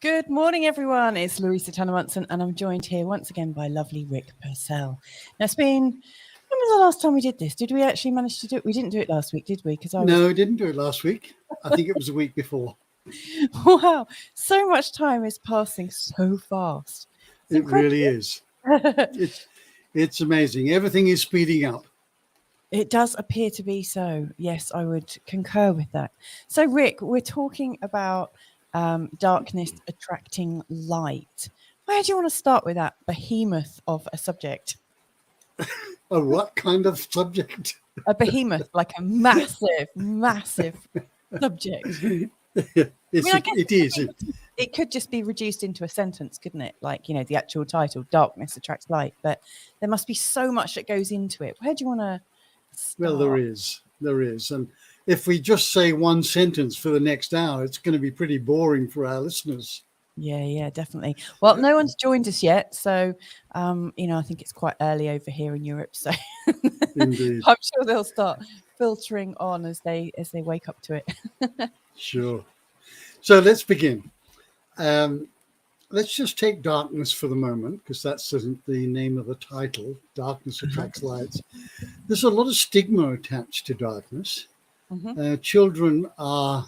Good morning, everyone. It's Louisa Munson, and I'm joined here once again by lovely Rick Pursell. Now, when was the last time we did this? Did we actually manage to do it? We didn't do it last week, did we? No, we didn't do it last week. I think it was the week before. Wow, so much time is passing so fast. It really is. It's amazing. Everything is speeding up. It does appear to be so. Yes, I would concur with that. So, Rick, we're talking about darkness attracting light. Where do you want to start with that behemoth of a subject? A what kind of subject? A behemoth, like a massive, massive subject. It is. It could just be reduced into a sentence, couldn't it? Like, the actual title, Darkness Attracts Light. But there must be so much that goes into it. Where do you want to start? Well, there is. And if we just say one sentence for the next hour, it's going to be pretty boring for our listeners. Yeah, definitely. Well, no one's joined us yet. So, I think it's quite early over here in Europe. So Indeed. I'm sure they'll start filtering on as they wake up to it. Sure. So let's begin. Let's just take darkness for the moment, because that's the name of the title, Darkness Attracts Light. There's a lot of stigma attached to darkness. Mm-hmm. Children are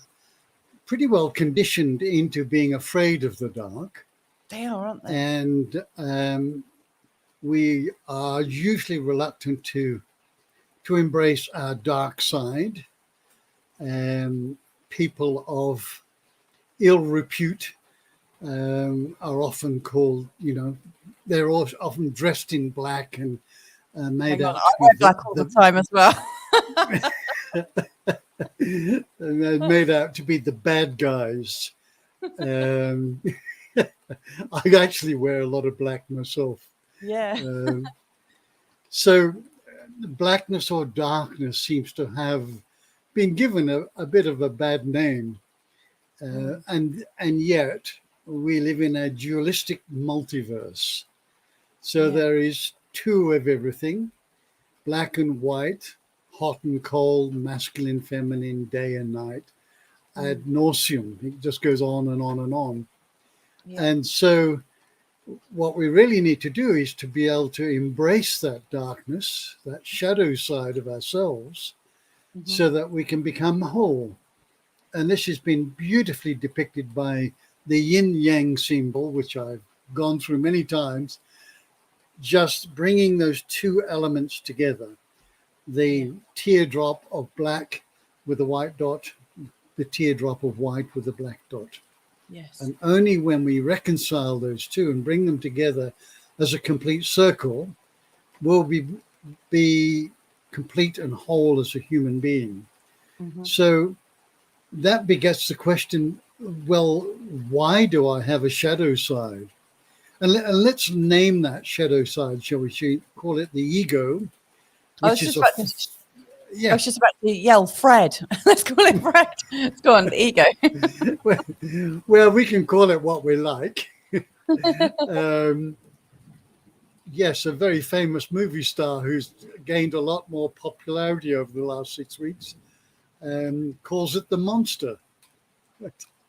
pretty well conditioned into being afraid of the dark. They are, aren't they? And we are usually reluctant to embrace our dark side. People of ill repute are often called, they're often dressed in black and made out. I wear black all the time as well. And they're made out to be the bad guys. I actually wear a lot of black myself. Yeah. So blackness or darkness seems to have been given a bit of a bad name. And yet we live in a dualistic multiverse. So there is two of everything, black and white, hot and cold, masculine, feminine, day and night, ad nauseum. It just goes on and on and on. Yeah. And so what we really need to do is to be able to embrace that darkness, that shadow side of ourselves, so that we can become whole. And this has been beautifully depicted by the yin-yang symbol, which I've gone through many times, just bringing those two elements together. The teardrop of black with a white dot, the teardrop of white with a black dot. Yes. And only when we reconcile those two and bring them together as a complete circle will we be complete and whole as a human being. So that begets the question, well, why do I have a shadow side? And let's name that shadow side, shall we? Should call it the ego. I was just about to yell, Fred. Let's call it Fred. Let's go on, the ego. well, we can call it what we like. Yes, a very famous movie star who's gained a lot more popularity over the last 6 weeks calls it the monster.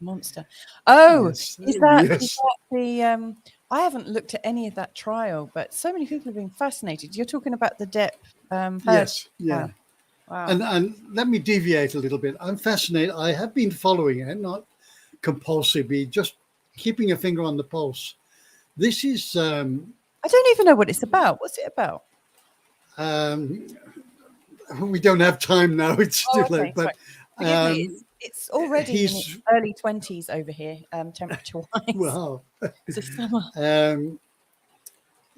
Monster. Oh, yes. Is that the... I haven't looked at any of that trial, but so many people have been fascinated. You're talking about the Depp. Yes, yeah. Wow. And let me deviate a little bit. I'm fascinated. I have been following it, not compulsively, just keeping a finger on the pulse. This is... I don't even know what it's about. What's it about? We don't have time now. It's too late. But it's already in its early 20s over here, temperature-wise. Wow. It's a summer.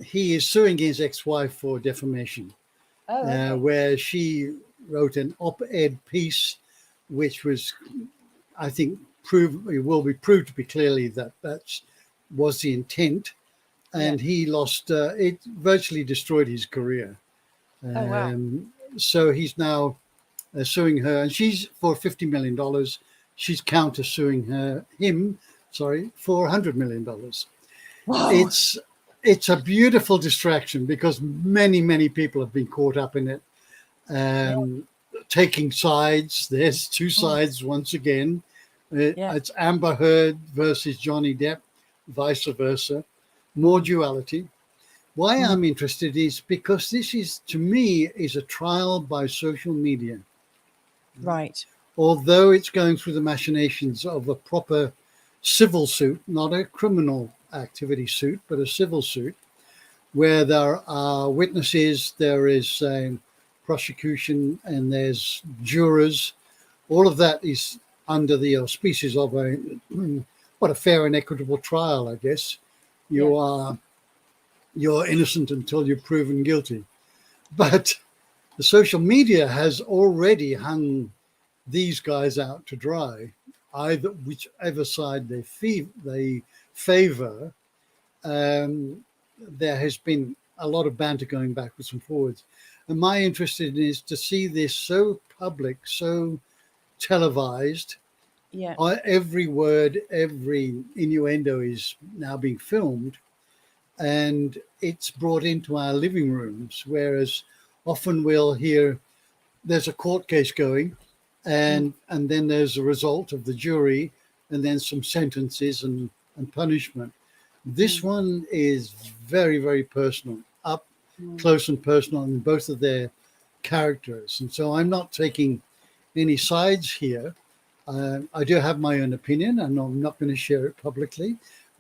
He is suing his ex-wife for defamation, where she wrote an op-ed piece, which was, I think, will be proved to be clearly that was the intent. And he lost, it virtually destroyed his career. So he's now suing her, and she's for $50 million. She's counter-suing him for $100 million. Wow. It's a beautiful distraction because many, many people have been caught up in it, taking sides. There's two sides once again. Yeah. It's Amber Heard versus Johnny Depp, vice versa, more duality. Why I'm interested is because this is, to me, is a trial by social media. Right. Although it's going through the machinations of a proper civil suit, not a criminal activity suit, but a civil suit, where there are witnesses, there is prosecution, and there's jurors. All of that is under the auspices of a fair and equitable trial, I guess. You're innocent until you're proven guilty. But the social media has already hung these guys out to dry, either whichever side they favor. There has been a lot of banter going backwards and forwards. And my interest is to see this so public, so televised. Yeah. Every word, every innuendo is now being filmed, and it's brought into our living rooms, whereas often we'll hear there's a court case going, and then there's a result of the jury, and then some sentences and punishment. This one is very, very personal, up close and personal in both of their characters. And so I'm not taking any sides here. I do have my own opinion, and I'm not going to share it publicly.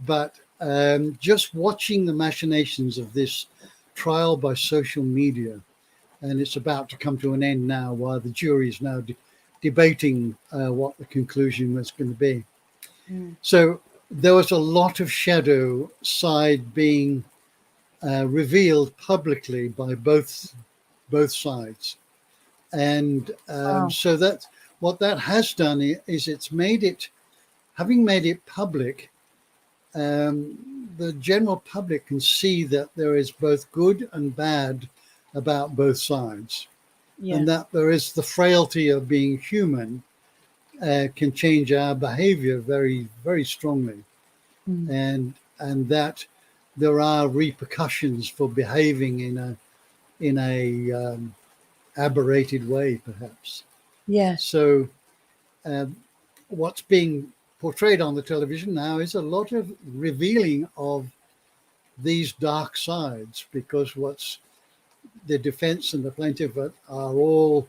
But just watching the machinations of this trial by social media, and it's about to come to an end now while the jury is now debating what the conclusion was going to be. So there was a lot of shadow side being revealed publicly by both sides. And so that what that has done is it's made it, having made it public, the general public can see that there is both good and bad about both sides. And that there is the frailty of being human can change our behavior very, very strongly. And that there are repercussions for behaving in a aberrated way, perhaps. So what's being portrayed on the television now is a lot of revealing of these dark sides, because what's the defense and the plaintiff are all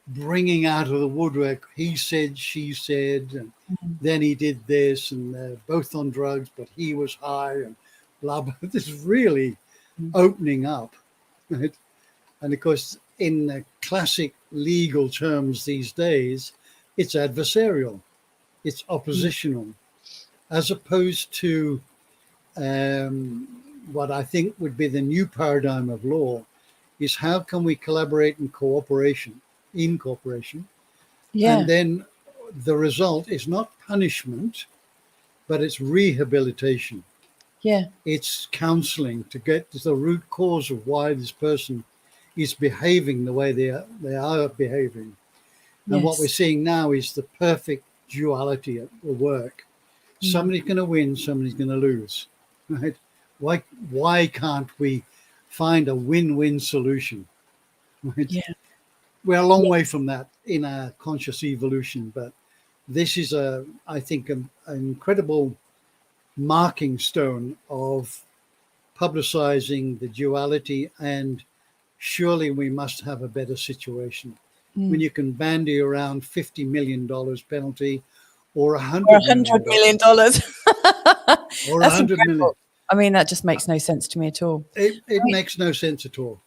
bringing out of the woodwork, he said, she said, and then he did this, and they're both on drugs, but he was high, and blah, blah. This is really opening up, right? And of course, in the classic legal terms these days, it's adversarial, it's oppositional, as opposed to what I think would be the new paradigm of law, is how can we collaborate in cooperation, and then the result is not punishment, but it's rehabilitation. It's counseling to get to the root cause of why this person is behaving the way they are behaving. And what we're seeing now is the perfect duality at work. Somebody's going to win, somebody's going to lose, right? Why can't we find a win-win solution, right? We're a long way from that in our conscious evolution, but this is I think an incredible marking stone of publicizing the duality, and surely we must have a better situation. When you can bandy around $50 million penalty or $100 million. or That's 100 million. I mean, that just makes no sense to me at all. It makes no sense at all.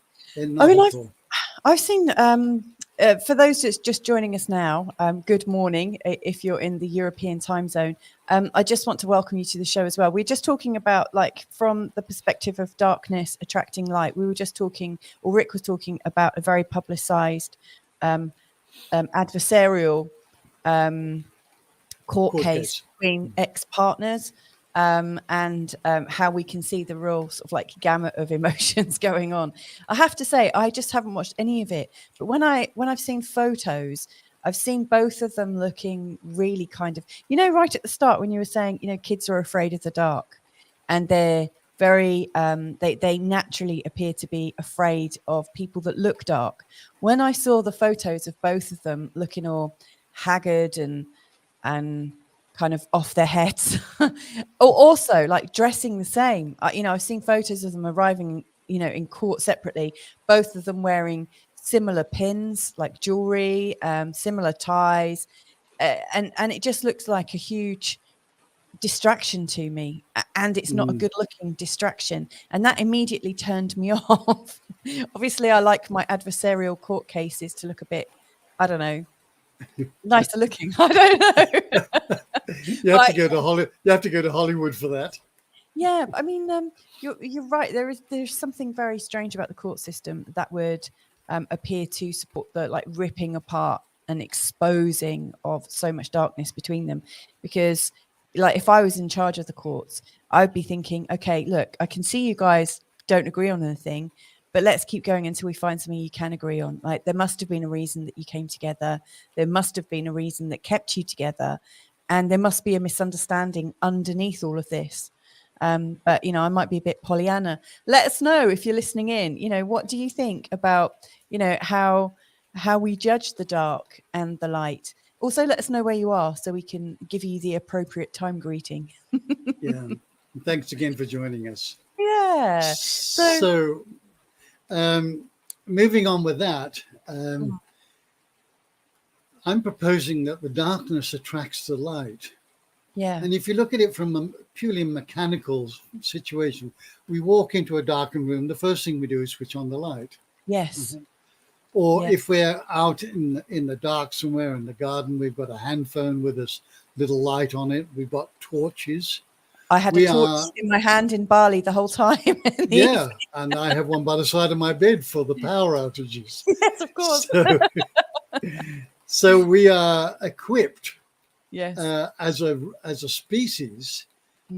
I've seen, for those that's just joining us now, good morning if you're in the European time zone. I just want to welcome you to the show as well. We're just talking about, like, from the perspective of darkness attracting light. We were just talking, or Rick was talking about a very publicized adversarial court case between ex-partners. And how we can see the real sort of like gamut of emotions going on. I have to say, I just haven't watched any of it. But when I've seen photos, I've seen both of them looking really kind of, right at the start when you were saying, kids are afraid of the dark, and they're very, they naturally appear to be afraid of people that look dark. When I saw the photos of both of them looking all haggard and kind of off their heads. Or also like dressing the same. I've seen photos of them arriving, in court separately, both of them wearing similar pins, like jewelry, similar ties. And it just looks like a huge distraction to me, and it's not a good looking distraction, and that immediately turned me off. Obviously I like my adversarial court cases to look a bit, I don't know, nicer looking. I don't know. You have to go to Hollywood for that. Yeah, I mean, you're right. There's something very strange about the court system that would appear to support the like ripping apart and exposing of so much darkness between them. Because, like, if I was in charge of the courts, I'd be thinking, okay, look, I can see you guys don't agree on anything, but let's keep going until we find something you can agree on. Like, there must have been a reason that you came together. There must have been a reason that kept you together, and there must be a misunderstanding underneath all of this. But, I might be a bit Pollyanna. Let us know if you're listening in. What do you think about, how we judge the dark and the light? Also, let us know where you are so we can give you the appropriate time greeting. Yeah. Thanks again for joining us. Yeah. So moving on with that, I'm proposing that the darkness attracts the light. Yeah. And if you look at it from a purely mechanical situation, we walk into a darkened room, the first thing we do is switch on the light. Yes. Or if we're out in the dark somewhere in the garden, we've got a hand phone with a little light on it. We've got torches. I had a torch in my hand in Bali the whole time. Yeah, and I have one by the side of my bed for the power outages. Yes, of course. So we are equipped, yes, as a species,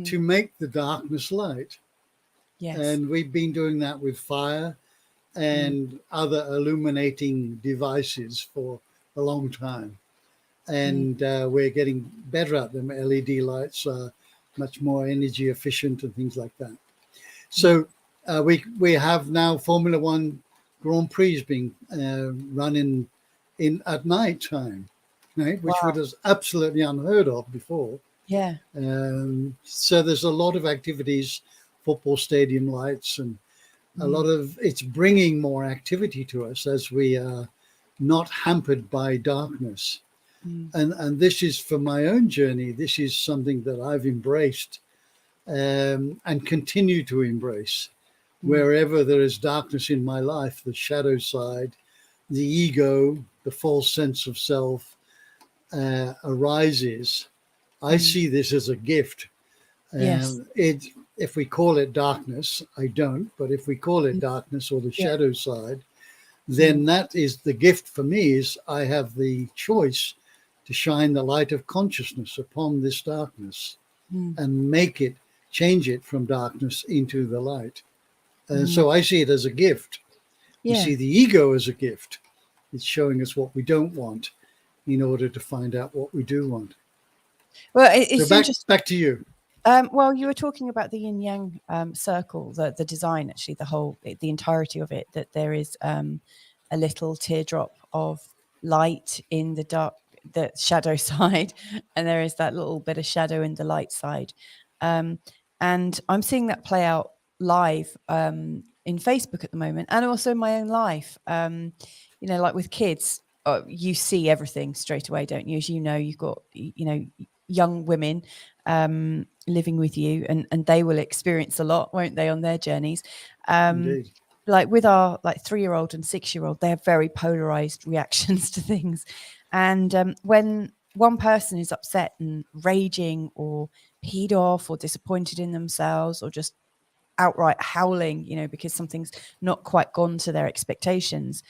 to make the darkness light. Yes, and we've been doing that with fire and other illuminating devices for a long time, and we're getting better at them. LED lights are much more energy efficient and things like that. So we have now Formula One Grand Prix being run in at night time, right? Which was absolutely unheard of before. Yeah. So there's a lot of activities, football stadium lights, and a lot of it's bringing more activity to us as we are not hampered by darkness. And this is, for my own journey, this is something that I've embraced and continue to embrace. Wherever there is darkness in my life, the shadow side, the ego, the false sense of self arises. I see this as a gift. Yes. If we call it darkness, I don't, but if we call it darkness or the shadow side, then that is the gift for me, is I have the choice to shine the light of consciousness upon this darkness and change it from darkness into the light. So I see it as a gift. You see the ego as a gift. It's showing us what we don't want in order to find out what we do want. Well, it's so back to you. Well, you were talking about the yin yang circle, the design, actually, the entirety of it, that there is a little teardrop of light in the shadow side, and there is that little bit of shadow in the light side. And I'm seeing that play out live in Facebook at the moment, and also in my own life. Like with kids, you see everything straight away, don't you? As you know, you've got, young women living with you, and they will experience a lot, won't they, on their journeys? Indeed. Like with our 3-year-old and 6-year-old, they have very polarized reactions to things. And when one person is upset and raging or peed off or disappointed in themselves or just outright howling, because something's not quite gone to their expectations,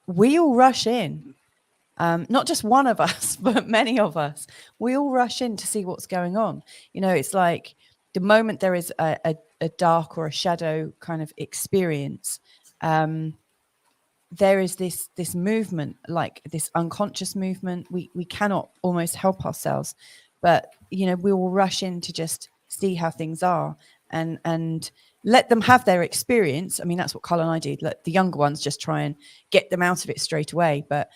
we all rush in. Not just one of us, but many of us. We all rush in to see what's going on. It's like the moment there is a dark or a shadow kind of experience, there is this movement, like this unconscious movement. We cannot almost help ourselves, but we will rush in to just see how things are and let them have their experience. I mean, that's what Carl and I did. Like, the younger ones just try and get them out of it straight away. But,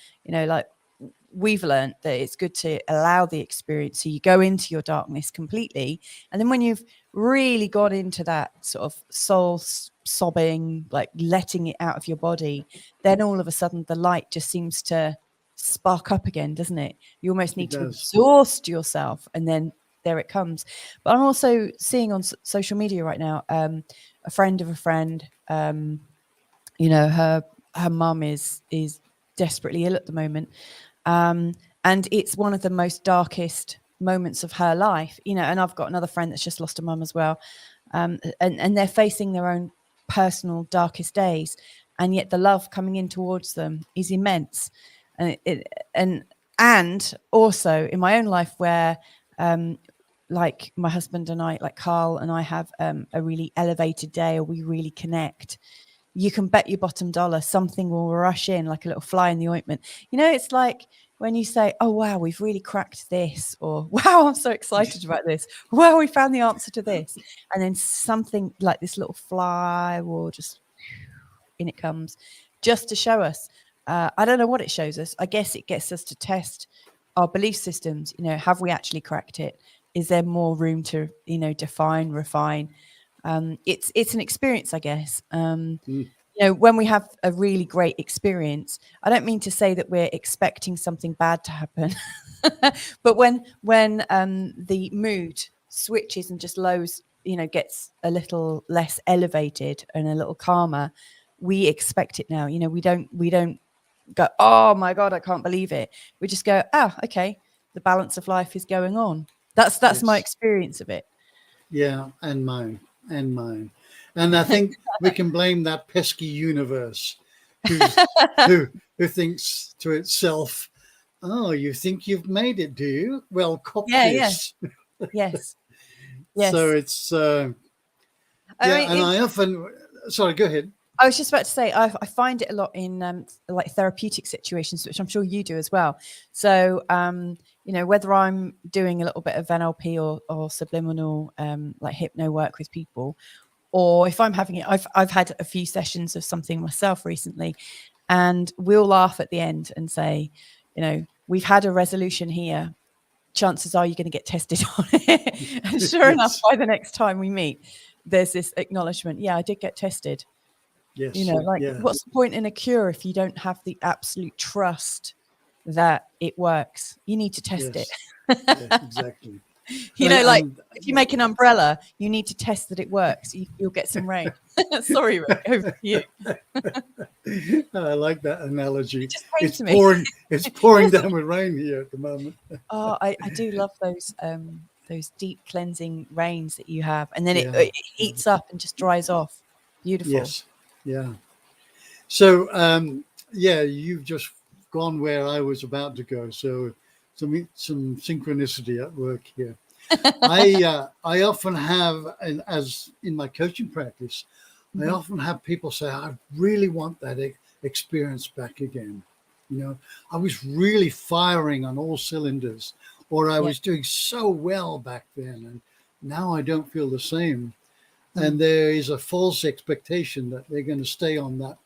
we've learned that it's good to allow the experience. So you go into your darkness completely. And then when you've really got into that sort of soul sobbing, like letting it out of your body, then all of a sudden the light just seems to spark up again, doesn't it? You almost need to exhaust yourself, and then there it comes. But I'm also seeing on social media right now, a friend of a friend, you know, her mum is desperately ill at the moment. And it's one of the most darkest moments of her life, you know, and I've got another friend that's just lost a mum as well. And they're facing their own personal darkest days. And yet the love coming in towards them is immense. And also in my own life where, like my husband and I, like Carl and I have a really elevated day, or we really connect, you can bet your bottom dollar something will rush in like a little fly in the ointment. You know, it's like when you say, oh, wow, we've really cracked this, or wow, I'm so excited about this. Wow, we found the answer to this. And then something like this little fly will just, in it comes, just to show us. I don't know what it shows us. I guess it gets us to test our belief systems. You know, have we actually cracked it? Is there more room to, you know, define, refine? It's an experience, I guess. You know, when we have a really great experience, I don't mean to say that we're expecting something bad to happen, but when the mood switches and just lows, you know, gets a little less elevated and a little calmer, we expect it now. You know, we don't go, oh my God, I can't believe it. We just go, oh, okay, the balance of life is going on. That's my experience of it. Yeah, and mine. And I think we can blame that pesky universe who thinks to itself, oh, you think you've made it, do you? Well, cop this. Yes. So it's, I often, sorry, go ahead. I was just about to say, I find it a lot in like therapeutic situations, which I'm sure you do as well. So, you know, whether I'm doing a little bit of NLP or subliminal like hypno work with people, or if I'm having it, I've had a few sessions of something myself recently, and we'll laugh at the end and say, you know, we've had a resolution here. Chances are you're going to get tested on it. And sure enough, by the next time we meet, there's this acknowledgement. Yeah, I did get tested. Yes. You know, like what's the point in a cure if you don't have the absolute trust that it works? You need to test it. Yes, exactly. You know, like if you make an umbrella, you need to test that it works. You'll get some rain. Sorry, Rick, over to you. I like that analogy. It's pouring. It's pouring down with rain here at the moment. Oh, I do love those deep cleansing rains that you have, and then it heats up and just dries off. Beautiful. Yes. Yeah. So you've just gone where I was about to go. So some synchronicity at work here. I often have, and as in my coaching practice, I often have people say, I really want that experience back again. You know, I was really firing on all cylinders, or I was doing so well back then, and now I don't feel the same. And there is a false expectation that they're going to stay on that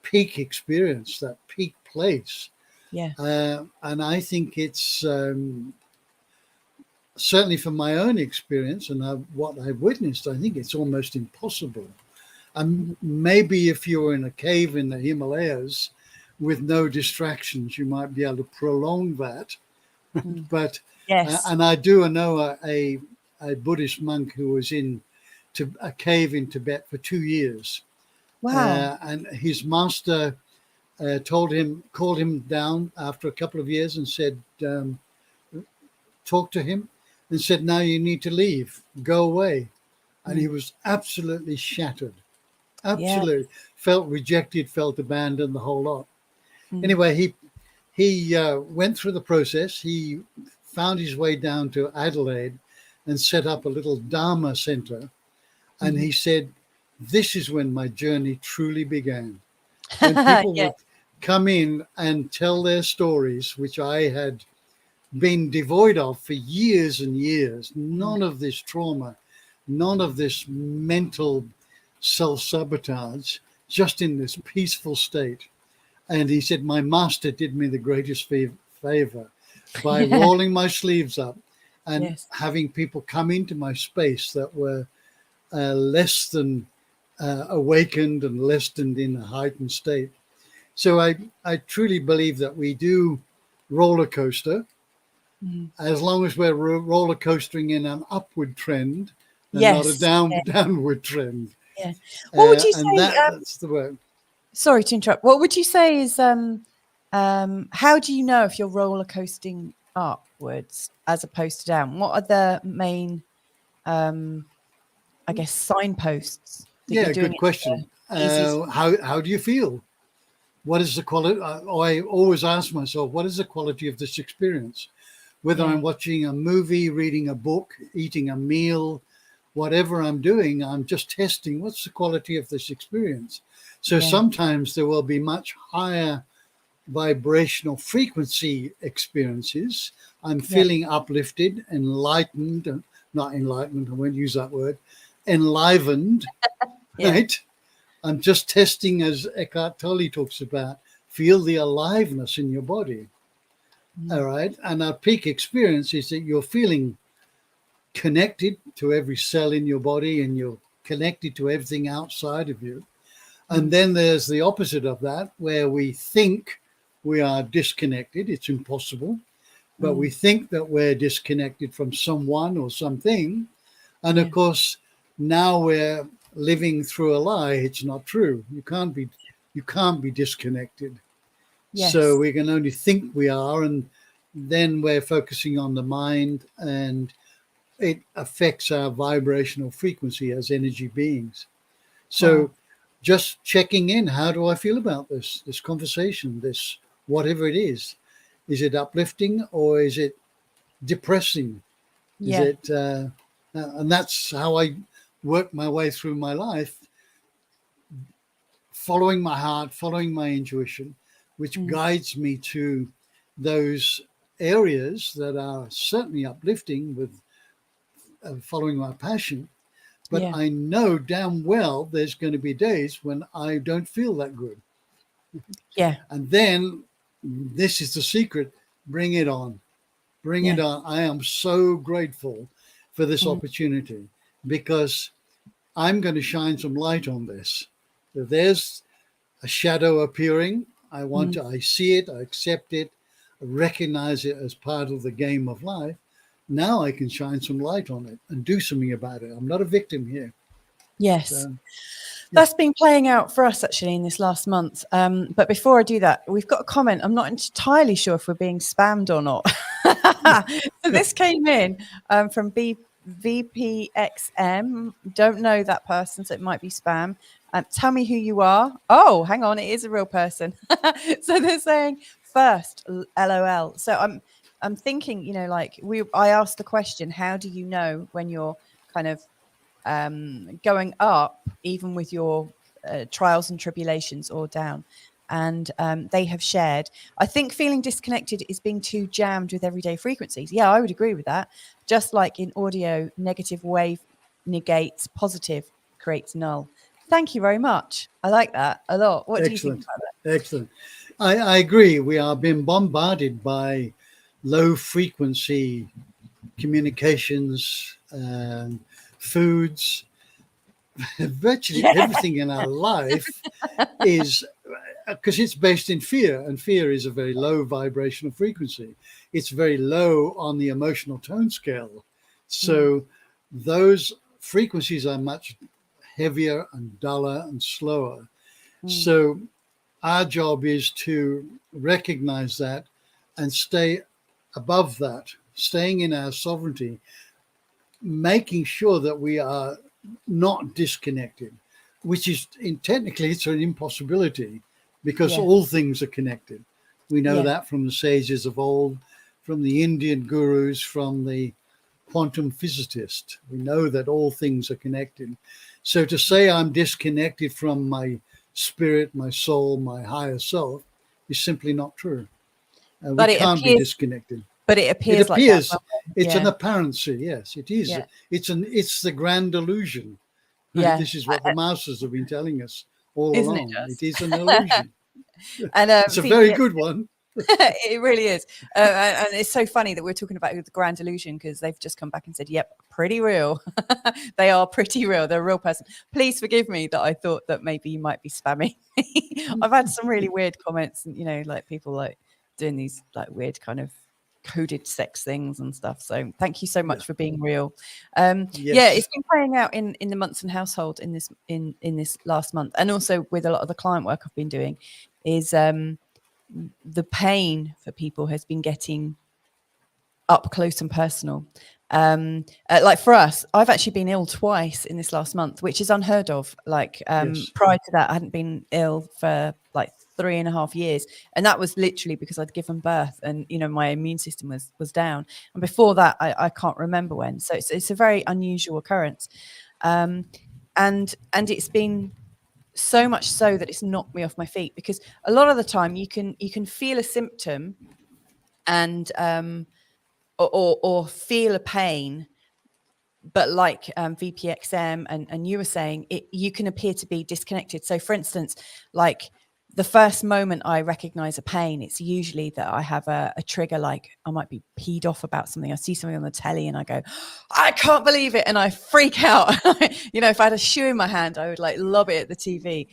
peak experience, that peak place. Yeah. And I think it's certainly from my own experience and what I've witnessed, I think it's almost impossible. And maybe if you're in a cave in the Himalayas with no distractions, you might be able to prolong that. But and I do know a Buddhist monk who was in a cave in Tibet for 2 years. Wow. And his master called him down after a couple of years and said, talked to him and said, now you need to leave, go away. And he was absolutely shattered, absolutely felt rejected, felt abandoned, the whole lot. Anyway, he went through the process. He found his way down to Adelaide and set up a little Dharma center. And he said, this is when my journey truly began. When people would come in and tell their stories, which I had been devoid of for years and years, none of this trauma, none of this mental self-sabotage, just in this peaceful state. And he said, my master did me the greatest favor by rolling my sleeves up and Yes. having people come into my space that were less than awakened and less than in a heightened state. So I truly believe that we do roller coaster, as long as we're roller coastering in an upward trend and not a Yes. downward trend. Yeah. What would you And say? that's the word. Sorry to interrupt. What would you say is how do you know if you're roller coasting upwards as opposed to down? What are the main I guess signposts that Yeah, you're doing? good question. Easy. How do you feel? What is the quality? I always ask myself, what is the quality of this experience? Whether I'm watching a movie, reading a book, eating a meal, whatever I'm doing, I'm just testing what's the quality of this experience. So sometimes there will be much higher vibrational frequency experiences. I'm feeling uplifted, enlightened, not enlightened, I won't use that word, enlivened, right? I'm just testing, as Eckhart Tolle talks about, feel the aliveness in your body. All right. And our peak experience is that you're feeling connected to every cell in your body and you're connected to everything outside of you. And then there's the opposite of that, where we think we are disconnected. It's impossible, but we think that we're disconnected from someone or something. And of course, now we're living through a lie. It's not true. You can't be disconnected. Yes. So we can only think we are, and then we're focusing on the mind, and it affects our vibrational frequency as energy beings. So just checking in, how do I feel about this conversation, this whatever it is? Is it uplifting or is it depressing? Is it and that's how I work my way through my life, following my heart, following my intuition, which guides me to those areas that are certainly uplifting with following my passion. But I know damn well there's going to be days when I don't feel that good. Yeah. And then this is the secret. Bring it on. Bring it on. I am so grateful for this opportunity, because I'm going to shine some light on this. If there's a shadow appearing, I see it, I accept it, I recognize it as part of the game of life. Now I can shine some light on it and do something about it. I'm not a victim here. Yes. So, that's been playing out for us actually in this last month. But before I do that, we've got a comment. I'm not entirely sure if we're being spammed or not. So this came in from VPXM. Don't know that person, so it might be spam. Tell me who you are. Oh, hang on, it is a real person. So they're saying first, LOL. So I'm thinking, you know, like I asked the question, how do you know when you're kind of going up, even with your trials and tribulations, or down? And they have shared, I think feeling disconnected is being too jammed with everyday frequencies. Yeah, I would agree with that. Just like in audio, negative wave negates positive, creates null. Thank you very much. I like that a lot. What do you think about that? Excellent. I agree. We are being bombarded by low frequency communications, foods. Virtually everything in our life is, because it's based in fear, and fear is a very low vibrational frequency. It's very low on the emotional tone scale. So those frequencies are much heavier and duller and slower. So our job is to recognize that and stay above that, staying in our sovereignty, making sure that we are not disconnected, which is technically it's an impossibility, because all things are connected. We know that from the sages of old, from the Indian gurus, from the quantum physicist. We know that all things are connected. So to say I'm disconnected from my spirit, my soul, my higher self is simply not true. But we can't be disconnected. But it appears like that. It's an apparency. Yes, it is. Yeah. It's the grand illusion. Right? Yeah. This is what the masters have been telling us all Isn't along. it It is an illusion. And it's a very good one. It really is. And it's so funny that we're talking about the grand illusion, because they've just come back and said, yep, pretty real. They are pretty real. They're a real person. Please forgive me that I thought that maybe you might be spamming me. I've had some really weird comments, and, like people like doing these like weird kind of coded sex things and stuff. So thank you so Yeah. much for being real. Yeah, Yes. it's been playing out in the Munson household in this last month, and also with a lot of the client work I've been doing, is the pain for people has been getting up close and personal. Like for us, I've actually been ill twice in this last month, which is unheard of. Like Yes. prior to that, I hadn't been ill for like 3.5 years, and that was literally because I'd given birth, and my immune system was down. And before that, I can't remember when. So it's a very unusual occurrence, and it's been so much so that it's knocked me off my feet, because a lot of the time you can feel a symptom and or feel a pain, but like VPXM and you were saying, you can appear to be disconnected. So for instance, like the first moment I recognize a pain, it's usually that I have a trigger, like I might be peed off about something. I see something on the telly and I go, I can't believe it. And I freak out. If I had a shoe in my hand, I would like lob it at the TV.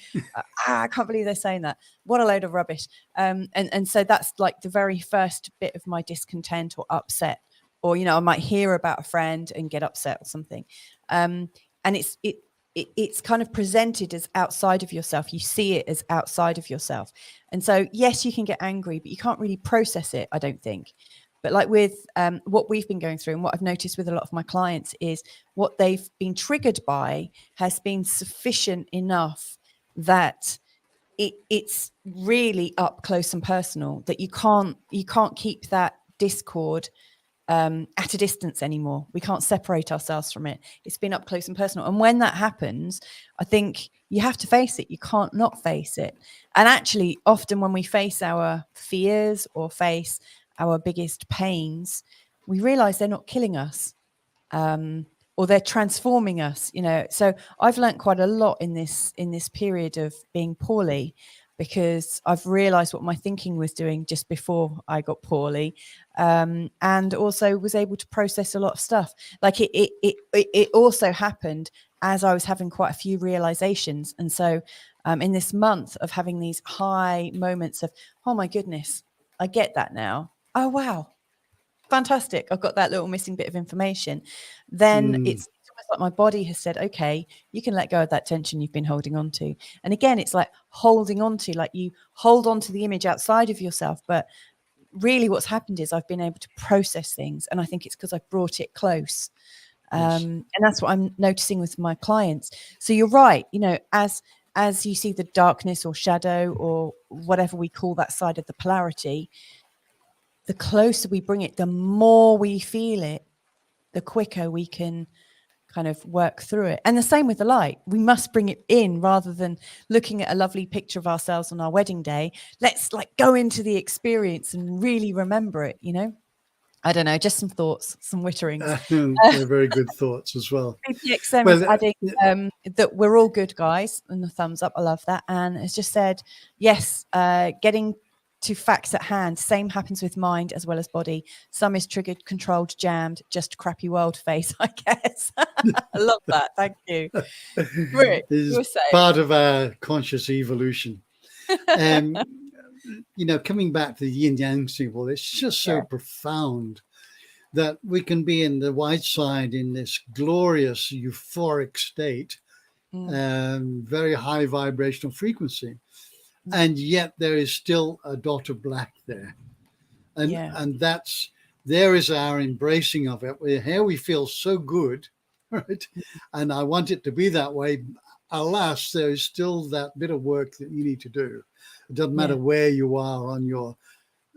I can't believe they're saying that. What a load of rubbish. And so that's like the very first bit of my discontent or upset. Or, I might hear about a friend and get upset or something. And it's kind of presented as outside of yourself. You see it as outside of yourself. And so, yes, you can get angry, but you can't really process it, I don't think. But like with what we've been going through, and what I've noticed with a lot of my clients, is what they've been triggered by has been sufficient enough that it's really up close and personal, that you can't keep that discord at a distance anymore. We can't separate ourselves from it. It's been up close and personal. And when that happens, I think you have to face it. You can't not face it. And actually, often when we face our fears or face our biggest pains, we realize they're not killing us, or they're transforming us. So I've learned quite a lot in this period of being poorly, because I've realized what my thinking was doing just before I got poorly, and also was able to process a lot of stuff. Like it also happened as I was having quite a few realizations. And so in this month of having these high moments of, oh my goodness, I get that now. Oh, wow. Fantastic. I've got that little missing bit of information. Then it's almost like my body has said, okay, you can let go of that tension you've been holding on to. And again, it's like holding on to, like you hold on to the image outside of yourself. But really what's happened is I've been able to process things. And I think it's because I've brought it close. Yes. And that's what I'm noticing with my clients. So you're right. As you see the darkness or shadow or whatever we call that side of the polarity, the closer we bring it, the more we feel it, the quicker we can kind of work through it. And the same with the light. We must bring it in rather than looking at a lovely picture of ourselves on our wedding day. Let's like go into the experience and really remember it, I don't know, just some thoughts, some witterings. They're very good thoughts as well. BPXM is Well, adding that we're all good guys, and the thumbs up. I love that. And it's just said, yes, getting to facts at hand. Same happens with mind as well as body. Some is triggered, controlled, jammed, just a crappy world face, I guess. I love that. Thank you. Rick, you is were saying. part of our conscious evolution. Coming back to the yin yang symbol, it's just so profound that we can be in the white side in this glorious euphoric state, very high vibrational frequency, and yet there is still a dot of black there, and there is our embracing of it. Here we feel so good, right? And I want it to be that way. Alas, there is still that bit of work that you need to do. It doesn't matter where you are on your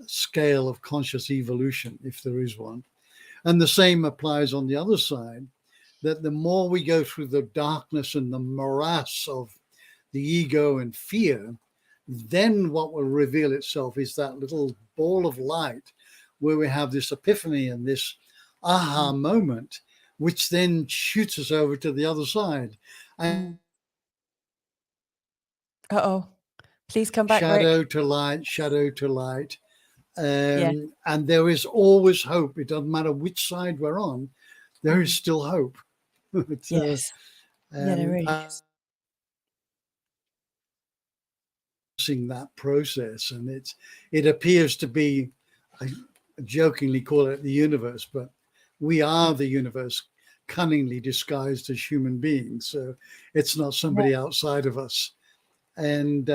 scale of conscious evolution, if there is one. And the same applies on the other side, that the more we go through the darkness and the morass of the ego and fear, then what will reveal itself is that little ball of light where we have this epiphany and this aha moment, which then shoots us over to the other side. And Uh-oh. Please come back, shadow Rick. to light, shadow to light. Yeah. And there is always hope. It doesn't matter which side we're on, there is still hope. But, Yes. Yeah, there I is. seeing that process, and it appears to be, I jokingly call it the universe, but we are the universe cunningly disguised as human beings. So it's not somebody outside of us. And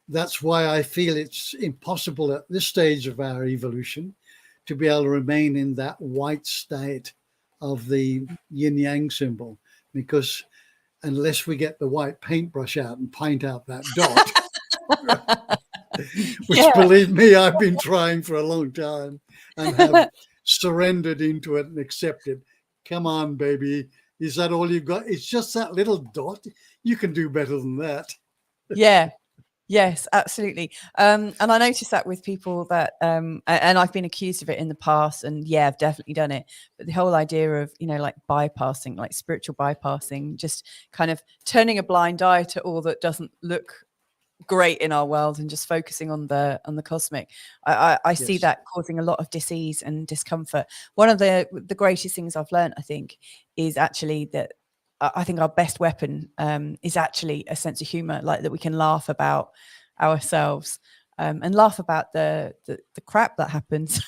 that's why I feel it's impossible at this stage of our evolution to be able to remain in that white state of the yin yang symbol, because unless we get the white paintbrush out and paint out that dot, which, Yeah. believe me, I've been trying for a long time and have surrendered into it and accepted. Come on, baby. Is that all you've got? It's just that little dot. You can do better than that. Yeah. Yes, absolutely. And I noticed that with people that, and I've been accused of it in the past, and yeah, I've definitely done it. But the whole idea of, like bypassing, like spiritual bypassing, just kind of turning a blind eye to all that doesn't look great in our world and just focusing on the cosmic. I see Yes. that causing a lot of disease and discomfort. One of the greatest things I've learned, I think, is actually that I think our best weapon is actually a sense of humor, like that we can laugh about ourselves and laugh about the crap that happens.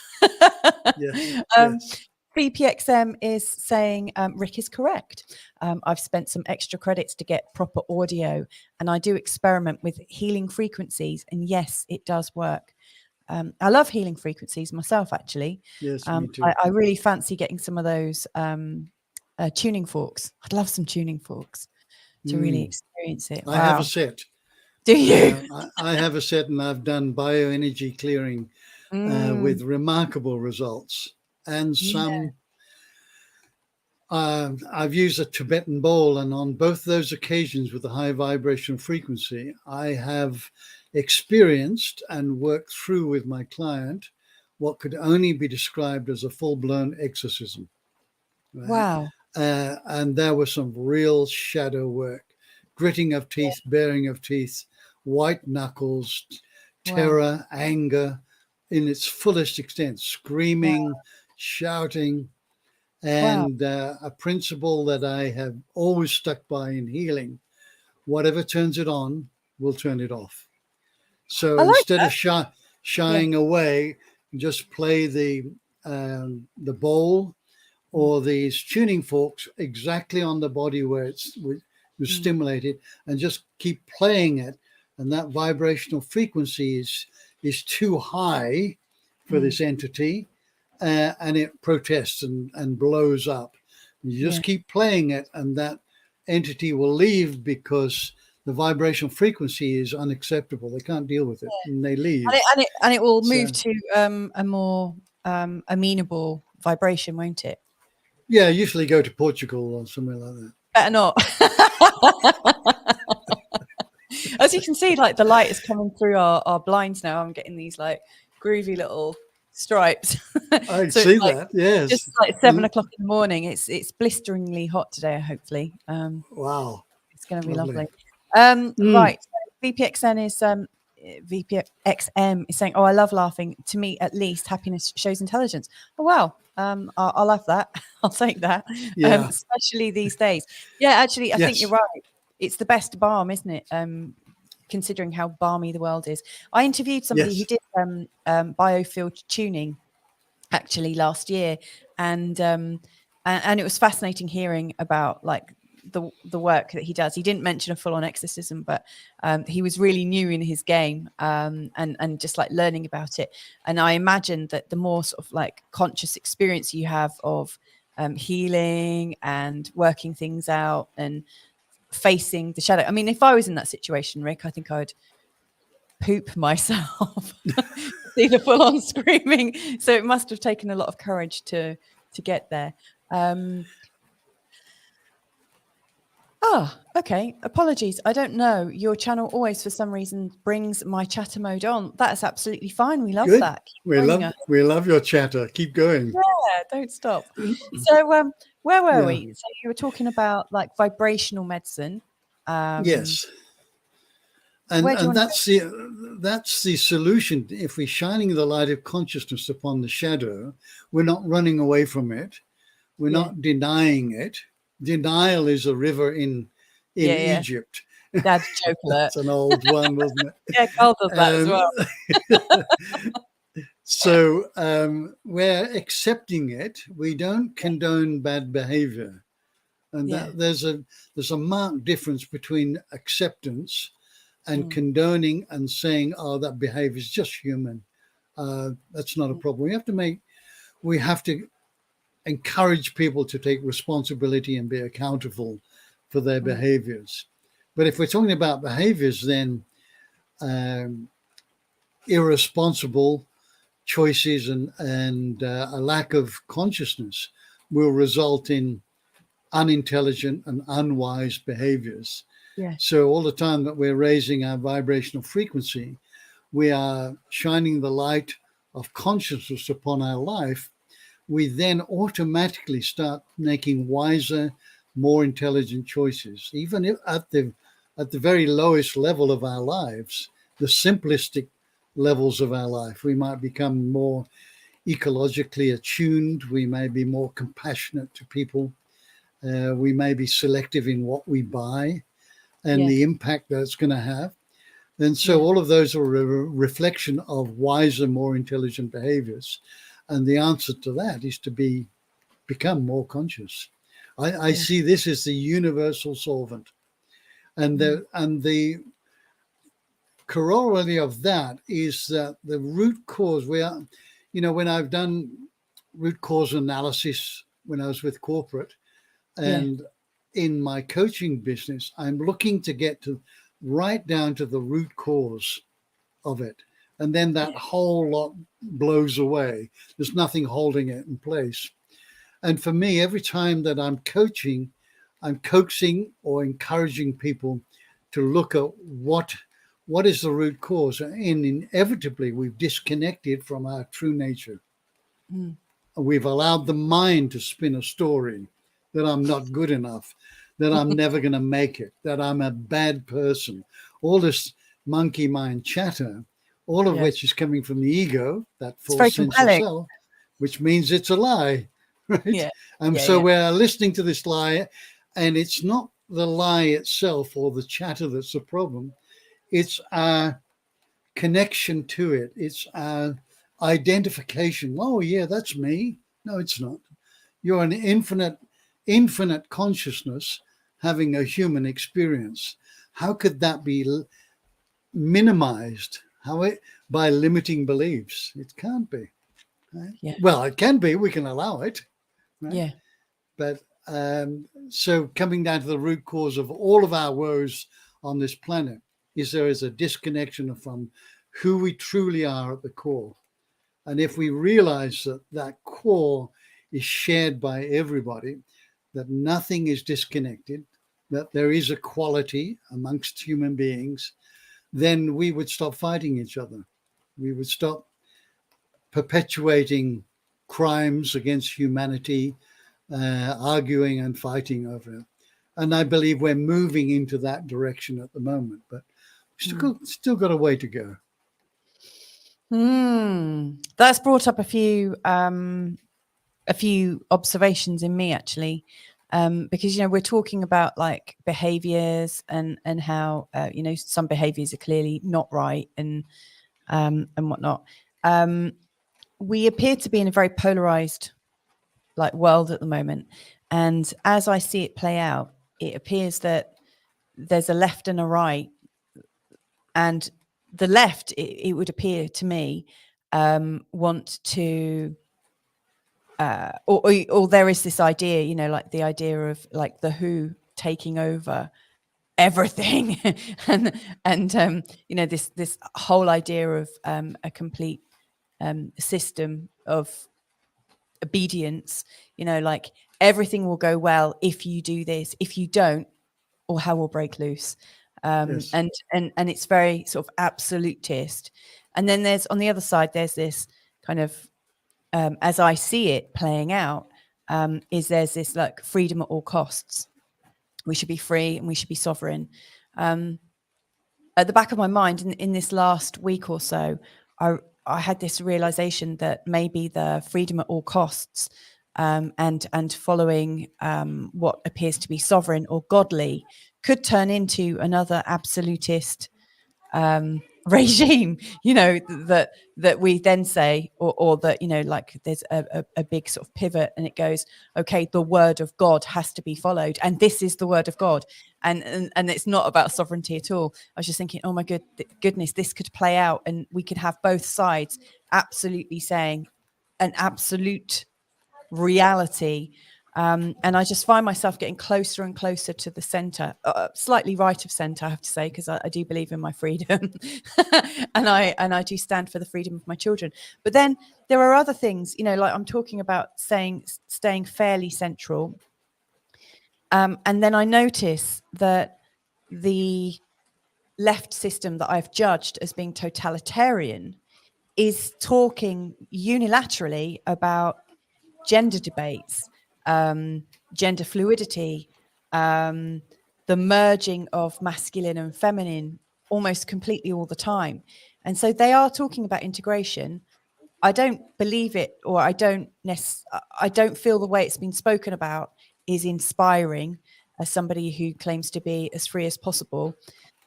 Yes. Yes. VPXM is saying Rick is correct. I've spent some extra credits to get proper audio, and I do experiment with healing frequencies, and yes, it does work. I love healing frequencies myself, actually. Yes, me too. I really fancy getting some of those tuning forks. I'd love some tuning forks to really experience it. I have Wow. a set. Do you? I have a set, and I've done bioenergy clearing with remarkable results. And some, I've used a Tibetan bowl, and on both those occasions with a high vibration frequency, I have experienced and worked through with my client what could only be described as a full-blown exorcism. Right? Wow. And there was some real shadow work, gritting of teeth, baring of teeth, white knuckles, terror, anger in its fullest extent, screaming, shouting. And a principle that I have always stuck by in healing: whatever turns it on will turn it off. So instead of shying away, just play the bowl or these tuning forks exactly on the body where it was stimulated, and just keep playing it. And that vibrational frequency is too high for this entity, and it protests and blows up. You just keep playing it, and that entity will leave because the vibrational frequency is unacceptable. They can't deal with it, and they leave. And it will move to a more amenable vibration, won't it? Yeah, usually go to Portugal or somewhere like that. Better not. As you can see, like the light is coming through our blinds now. I'm getting these like groovy little stripes. I so see that. Yes, just like 7 o'clock in the morning. It's blisteringly hot today. Hopefully, wow, it's going to be lovely. Right, so VPXN is VPXM is saying, "Oh, I love laughing. To me, at least, happiness shows intelligence." Oh wow. I'll have that. I'll take that. Yeah. Especially these days. Yeah, actually, I think you're right. It's the best balm, isn't it? Considering how balmy the world is. I interviewed somebody who did biofield tuning actually last year, and it was fascinating hearing about like the work that he does. He didn't mention a full-on exorcism, but he was really new in his game, and just like learning about it. And I imagine that the more sort of like conscious experience you have of healing and working things out and facing the shadow. I mean, if I was in that situation, Rick, I think I'd poop myself. See the full-on screaming. So it must have taken a lot of courage to get there. Okay. Apologies. I don't know. Your channel always, for some reason, brings my chatter mode on. That's absolutely fine. We love that. We love your chatter. Keep going. Yeah, don't stop. So, where were we? So you were talking about like vibrational medicine. Yes. And Where do you want that's the solution. If we're shining the light of consciousness upon the shadow, we're not running away from it. We're not denying it. Denial is a river in Yeah. Egypt. Dad's joke alert. That's an old one, wasn't it? Yeah, Carl does that as well. So we're accepting it. We don't condone bad behavior, and that there's a marked difference between acceptance and condoning and saying, "Oh, that behavior is just human. That's not a problem." We have to encourage people to take responsibility and be accountable for their behaviors. But if we're talking about behaviors, then irresponsible choices and a lack of consciousness will result in unintelligent and unwise behaviors. So all the time that we're raising our vibrational frequency, we are shining the light of consciousness upon our life. We then automatically start making wiser, more intelligent choices. Even if at the very lowest level of our lives, the simplistic levels of our life, we might become more ecologically attuned. We may be more compassionate to people. We may be selective in what we buy and the impact that it's going to have. And so all of those are a reflection of wiser, more intelligent behaviors. And the answer to that is to become more conscious. I see this as the universal solvent. And the corollary of that is that the root cause, when I've done root cause analysis when I was with corporate and in my coaching business, I'm looking to get to right down to the root cause of it. And then that whole lot blows away. There's nothing holding it in place. And for me, every time that I'm coaching, I'm coaxing or encouraging people to look at what is the root cause. And inevitably, we've disconnected from our true nature. We've allowed the mind to spin a story that I'm not good enough, that I'm never going to make it, that I'm a bad person. All this monkey mind chatter, all of which is coming from the ego, that false sense of self, which means it's a lie, right? So we're listening to this lie, and it's not the lie itself or the chatter that's the problem. It's our connection to it. It's our identification. Oh, yeah, that's me. No, it's not. You're an infinite consciousness having a human experience. How could that be minimized? By limiting beliefs? It can't be. Right? Well, it can be. We can allow it. Right? But so coming down to the root cause of all of our woes on this planet is there is a disconnection from who we truly are at the core. And if we realize that that core is shared by everybody, that nothing is disconnected, that there is equality amongst human beings, then we would stop fighting each other. We would stop perpetuating crimes against humanity, arguing and fighting over it. And I believe we're moving into that direction at the moment, but still got a way to go. That's brought up a few observations in me, actually, because we're talking about like behaviors and how some behaviors are clearly not right and whatnot. We appear to be in a very polarized like world at the moment, and as I see it play out, it appears that there's a left and a right, and the left, it would appear to me, want to or there is this idea, like the idea of like the WHO taking over everything and this whole idea of a complete system of obedience, like everything will go well if you do this, if you don't, or hell will break loose. And it's very sort of absolutist. And then there's on the other side, there's this kind of as I see it playing out, is there's this like freedom at all costs. We should be free and we should be sovereign. at the back of my mind in this last week or so, I had this realization that maybe the freedom at all costs and following what appears to be sovereign or godly could turn into another absolutist regime, that we then say, or that, like there's a big sort of pivot and it goes, okay, the word of God has to be followed. And this is the word of God. And it's not about sovereignty at all. I was just thinking, oh my goodness, this could play out and we could have both sides absolutely saying an absolute reality. And I just find myself getting closer and closer to the center, slightly right of center, I have to say, because I do believe in my freedom and I do stand for the freedom of my children. But then there are other things, like I'm talking about staying fairly central. And then I notice that the left system that I've judged as being totalitarian is talking unilaterally about gender debates, gender fluidity, the merging of masculine and feminine almost completely all the time. And so they are talking about integration. I don't believe it, or I don't feel the way it's been spoken about is inspiring as somebody who claims to be as free as possible.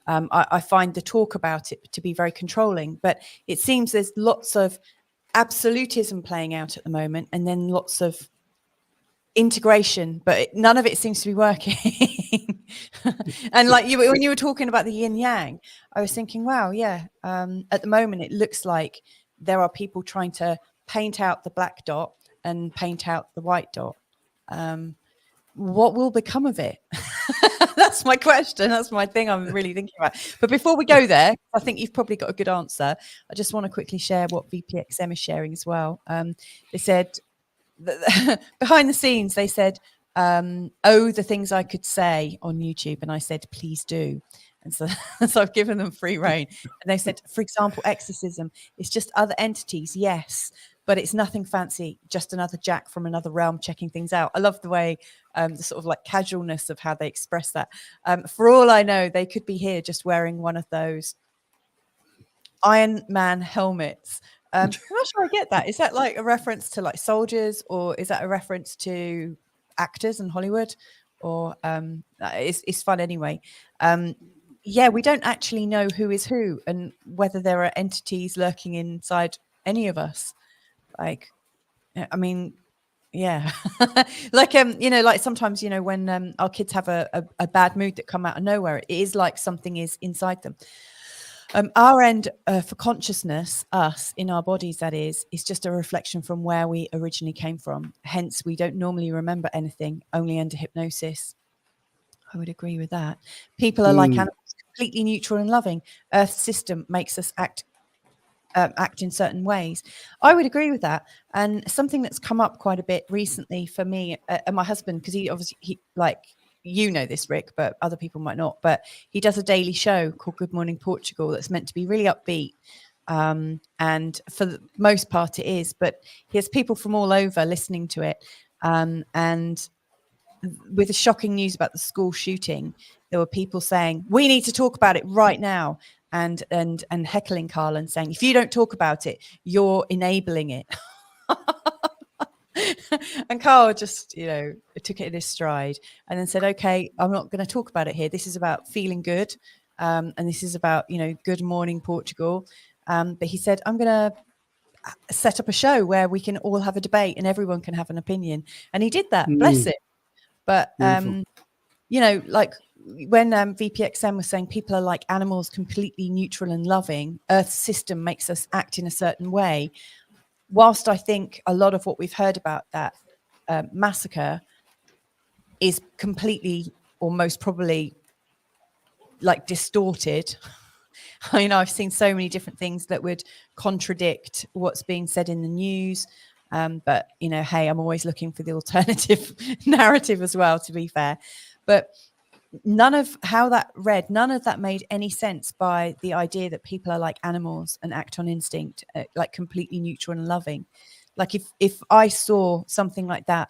I find the talk about it to be very controlling, but it seems there's lots of absolutism playing out at the moment, and then lots of integration, but none of it seems to be working. And like when you were talking about the yin yang, I was thinking, wow, yeah, at the moment it looks like there are people trying to paint out the black dot and paint out the white dot. What will become of it? That's my question. That's my thing I'm really thinking about. But before we go there, I think you've probably got a good answer. I just want to quickly share what VPXM is sharing as well. They said, behind the scenes, they said, the things I could say on YouTube. And I said, please do. And so I've given them free rein. And they said, for example, exorcism is just other entities. Yes, but it's nothing fancy, just another Jack from another realm checking things out. I love the way the sort of like casualness of how they express that. For all I know, they could be here just wearing one of those Iron Man helmets. I'm not sure I get that. Is that like a reference to like soldiers, or is that a reference to actors in Hollywood? Or it's fun anyway. Yeah, we don't actually know who is who and whether there are entities lurking inside any of us. Like, I mean, yeah. Like, like sometimes, when our kids have a bad mood that come out of nowhere, it is like something is inside them. Our end for consciousness, us in our bodies, that is just a reflection from where we originally came from. Hence, we don't normally remember anything, only under hypnosis. I would agree with that. People are like animals, completely neutral and loving. Earth system makes us act in certain ways. I would agree with that. And something that's come up quite a bit recently for me and my husband, because he like, this, Rick, but other people might not, but he does a daily show called Good Morning Portugal that's meant to be really upbeat. And for the most part it is, but he has people from all over listening to it. And with the shocking news about the school shooting, there were people saying, we need to talk about it right now. And heckling Carl and saying, if you don't talk about it, you're enabling it. And Carl just, took it in his stride and then said, okay, I'm not going to talk about it here. This is about feeling good. And this is about, Good Morning Portugal. But he said, I'm going to set up a show where we can all have a debate and everyone can have an opinion. And he did that. Bless it. But, like when VPXM was saying people are like animals, completely neutral and loving, Earth's system makes us act in a certain way. Whilst I think a lot of what we've heard about that massacre is completely, or most probably, like distorted. I've seen so many different things that would contradict what's being said in the news. But, hey, I'm always looking for the alternative narrative as well, to be fair. But none of that made any sense by the idea that people are like animals and act on instinct, like completely neutral and loving. Like if I saw something like that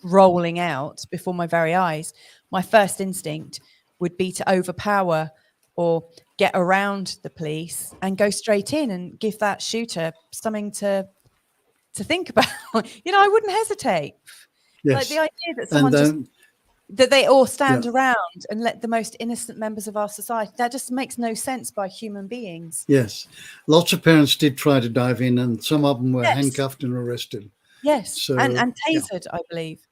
rolling out before my very eyes, my first instinct would be to overpower or get around the police and go straight in and give that shooter something to think about. I wouldn't hesitate. Like the Yes. idea that And someone then, that they all stand yeah. around and let the most innocent members of our society, that just makes no sense by human beings. Yes. Lots of parents did try to dive in, and some of them were Yes. handcuffed and arrested. Yes. So, and tasered, I believe.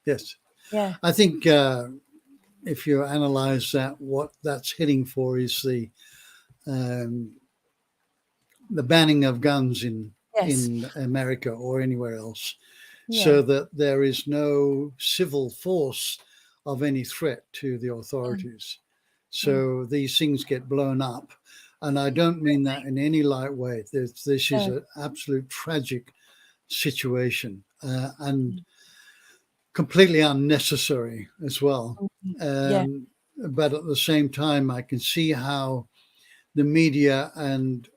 Yes. Yeah. I think if you analyze that, what that's heading for is the banning of guns in America or anywhere else, so that there is no civil force of any threat to the authorities. So these things get blown up. And I don't mean that in any light way. This is an absolute tragic situation and completely unnecessary as well. But at the same time, I can see how the media and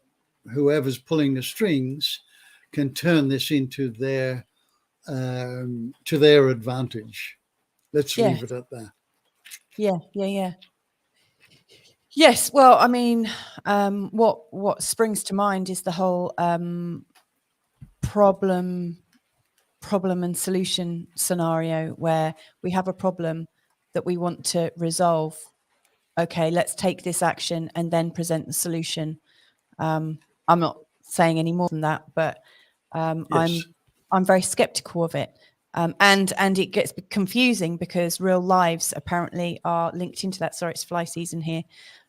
whoever's pulling the strings can turn this into their to their advantage. Let's leave it at that. Yeah. Yes. Well, I mean, what springs to mind is the whole problem and solution scenario, where we have a problem that we want to resolve. Okay, let's take this action and then present the solution. I'm not saying any more than that, but Yes. I'm very skeptical of it. And it gets confusing because real lives apparently are linked into that. Sorry, it's fly season here.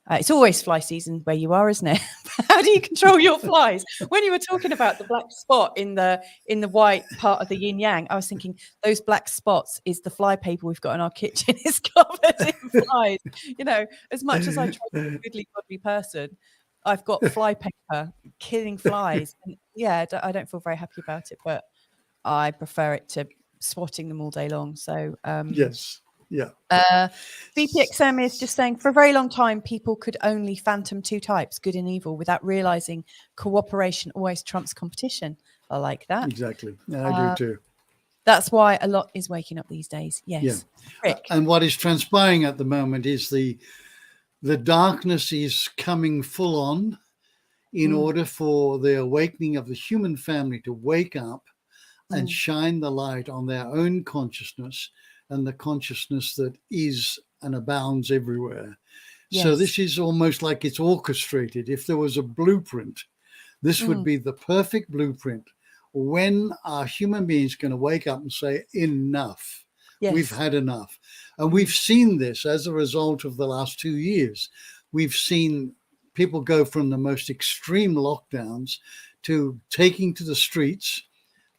It's always fly season where you are, isn't it? How do you control your flies? When you were talking about the black spot in the white part of the yin yang, I was thinking those black spots is the fly paper we've got in our kitchen. It's covered in flies. As much as I try to be a goodly, godly person, I've got fly paper killing flies. And I don't feel very happy about it, but I prefer it to swatting them all day long. So yes. Yeah. BPXM is just saying, for a very long time, people could only phantom two types, good and evil, without realizing cooperation always trumps competition. I like that. Exactly. I do too. That's why a lot is waking up these days. Yes. Yeah. Rick. And what is transpiring at the moment is the darkness is coming full on in order for the awakening of the human family to wake up and shine the light on their own consciousness and the consciousness that is and abounds everywhere. Yes. So this is almost like it's orchestrated. If there was a blueprint, this would be the perfect blueprint. When are human beings going to wake up and say, enough? Yes. We've had enough. And we've seen this as a result of the last 2 years. We've seen people go from the most extreme lockdowns to taking to the streets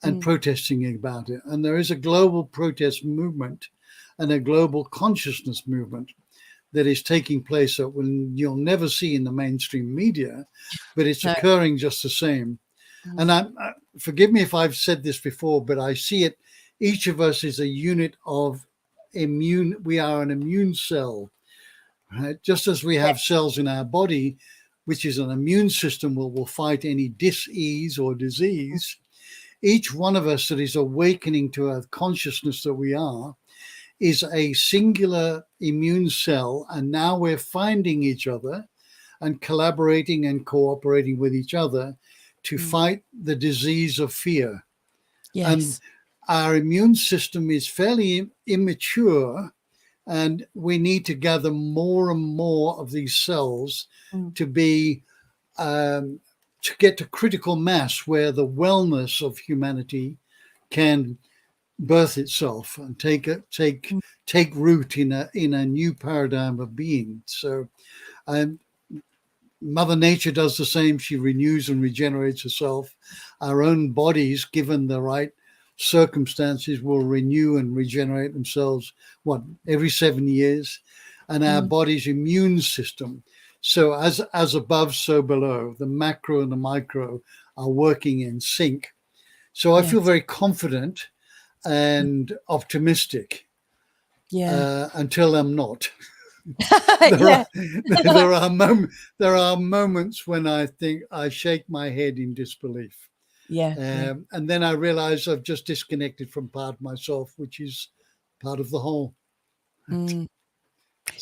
and protesting about it. And there is a global protest movement and a global consciousness movement that is taking place that you'll never see in the mainstream media, but it's occurring just the same. And forgive me if I've said this before, but I see it. Each of us is a unit of immune. We are an immune cell, right? Just as we have cells in our body, which is an immune system will fight any dis-ease or disease. Each one of us that is awakening to a consciousness that we are is a singular immune cell. And now we're finding each other and collaborating and cooperating with each other to fight the disease of fear. Yes. And our immune system is fairly immature, and we need to gather more and more of these cells to be to get to critical mass where the wellness of humanity can birth itself and take root in a new paradigm of being. So Mother Nature does the same. She renews and regenerates herself. Our own bodies, given the right circumstances, will renew and regenerate themselves every 7 years. And our body's immune system, so as above, so below, the macro and the micro are working in sync. So I feel very confident and optimistic until I'm not. There are moments when I think I shake my head in disbelief. And then I realize I've just disconnected from part of myself, which is part of the whole.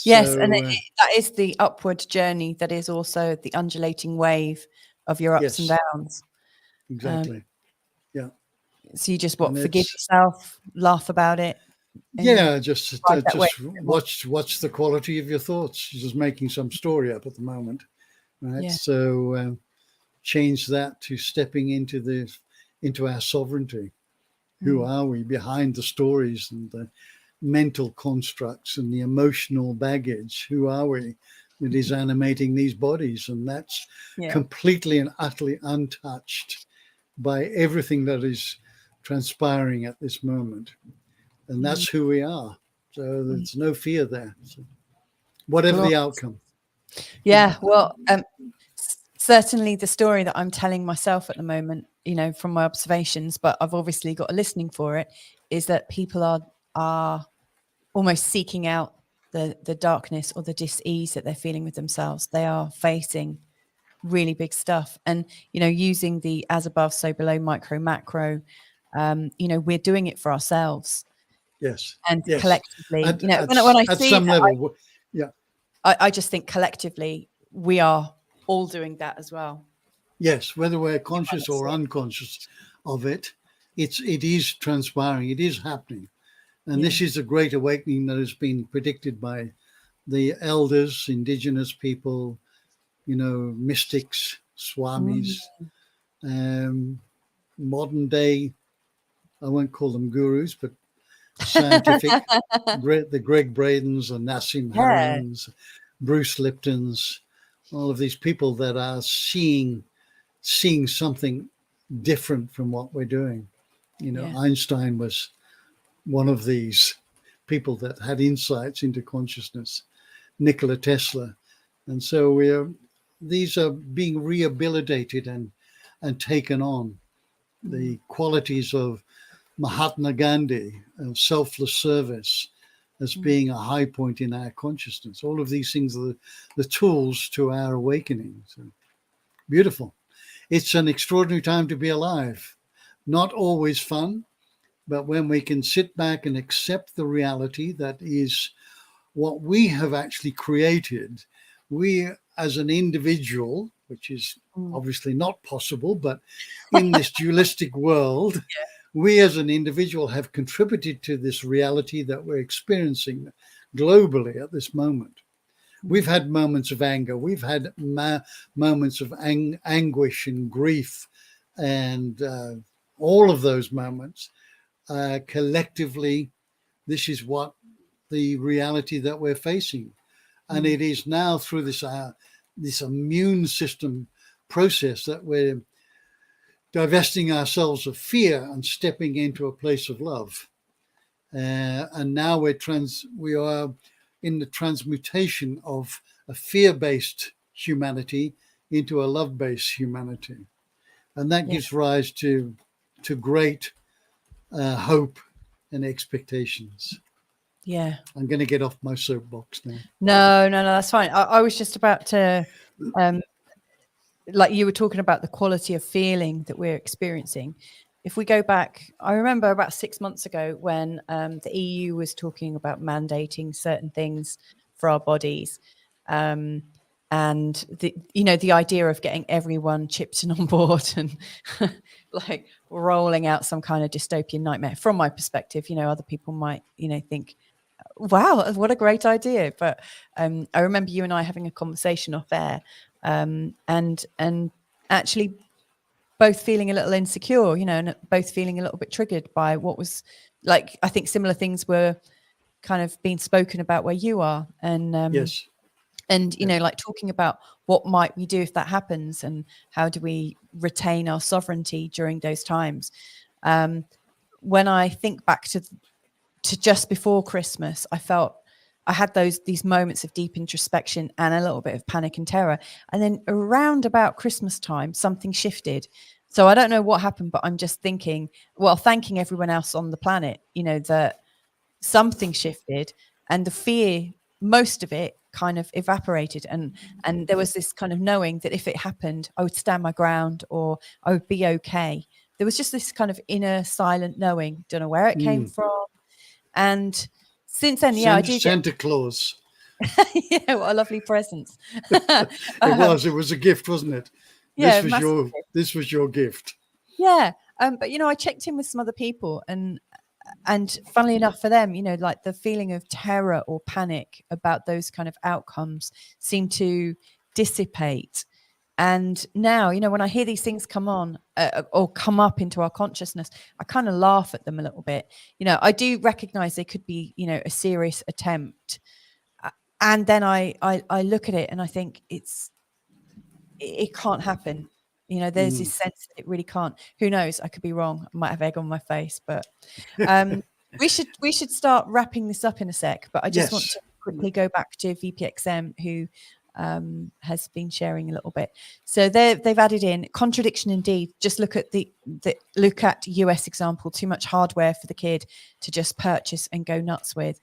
Yes, and So that is the upward journey. That is also the undulating wave of your ups and yes, downs. Um, exactly. Yeah, so you just and forgive it's yourself, laugh about it, and yeah, just ride that wave just a bit more. watch the quality of your thoughts. You're just making some story up at the moment, right? Yeah. So change that to stepping into our sovereignty. Who Mm. are we behind the stories and the mental constructs and the emotional baggage? Who are we that is animating these bodies? And that's Yeah. completely and utterly untouched by everything that is transpiring at this moment. And Mm. that's who we are. So Mm. there's no fear there. So whatever Well, the outcome. yeah. Well, certainly the story that I'm telling myself at the moment, from my observations, but I've obviously got a listening for it, is that people are almost seeking out the darkness or the dis-ease that they're feeling with themselves. They are facing really big stuff, and using the as above so below, micro macro, we're doing it for ourselves Yes. and Yes. collectively. At When I at see some that, level, yeah. I just think collectively we are all doing that as well. Yes, whether we're You might conscious not see or it. unconscious of it, it is transpiring, it is happening. And Yeah. this is a great awakening that has been predicted by the elders, indigenous people, mystics, Mm. swamis, um, modern day, I won't call them gurus, but scientific, the Greg Bradens and Nassim Yeah. Harriman's, Bruce Lipton's, all of these people that are seeing something different from what we're doing. Yeah. Einstein was one of these people that had insights into consciousness, Nikola Tesla. And so these are being rehabilitated and taken on. The qualities of Mahatma Gandhi, of selfless service, as Mm. being a high point in our consciousness. All of these things are the tools to our awakening. So beautiful. It's an extraordinary time to be alive. Not always fun, but when we can sit back and accept the reality that is what we have actually created, we as an individual, which is Mm. obviously not possible, but in this dualistic world, we as an individual have contributed to this reality that we're experiencing globally at this moment. We've had moments of anger. We've had moments of anguish and grief, and all of those moments collectively, this is what the reality that we're facing, and it is now through this immune system process that we're divesting ourselves of fear and stepping into a place of love. And now we are in the transmutation of a fear-based humanity into a love-based humanity, and that Yeah. gives rise to great hope and expectations. Yeah. I'm going to get off my soapbox now. No, that's fine. I was just about to, like you were talking about the quality of feeling that we're experiencing. If we go back, I remember about 6 months ago when the EU was talking about mandating certain things for our bodies. And the idea of getting everyone chipped in on board and like rolling out some kind of dystopian nightmare. From my perspective, other people might, think, wow, what a great idea. But I remember you and I having a conversation off air, and actually both feeling a little insecure, and both feeling a little bit triggered by what was like. I think similar things were kind of being spoken about where you are, Yes. and Yeah. like talking about what might we do if that happens, and how do we retain our sovereignty during those times. When I think back to just before Christmas, I felt I had these moments of deep introspection and a little bit of panic and terror. And then around about Christmas time, something shifted. So I don't know what happened, but I'm just thinking, well, thanking everyone else on the planet, that something shifted, and the fear, most of it kind of evaporated. And there was this kind of knowing that if it happened, I would stand my ground, or I would be okay. There was just this kind of inner silent knowing, don't know where it came from. And since then, yeah, I do get, Santa Claus. Yeah, what a lovely present. It was a gift, wasn't it? Yeah, This was your gift. yeah. But I checked in with some other people, and funnily enough for them, like the feeling of terror or panic about those kind of outcomes seemed to dissipate. And now, when I hear these things come on or come up into our consciousness, I kind of laugh at them a little bit. I do recognize they could be, a serious attempt. And then I look at it and I think it can't happen. There's this sense that it really can't. Who knows? I could be wrong. I might have egg on my face, but we should start wrapping this up in a sec. But I just want to quickly go back to VPXM, who has been sharing a little bit. So they've added in contradiction indeed. Just look at the US example. Too much hardware for the kid to just purchase and go nuts with.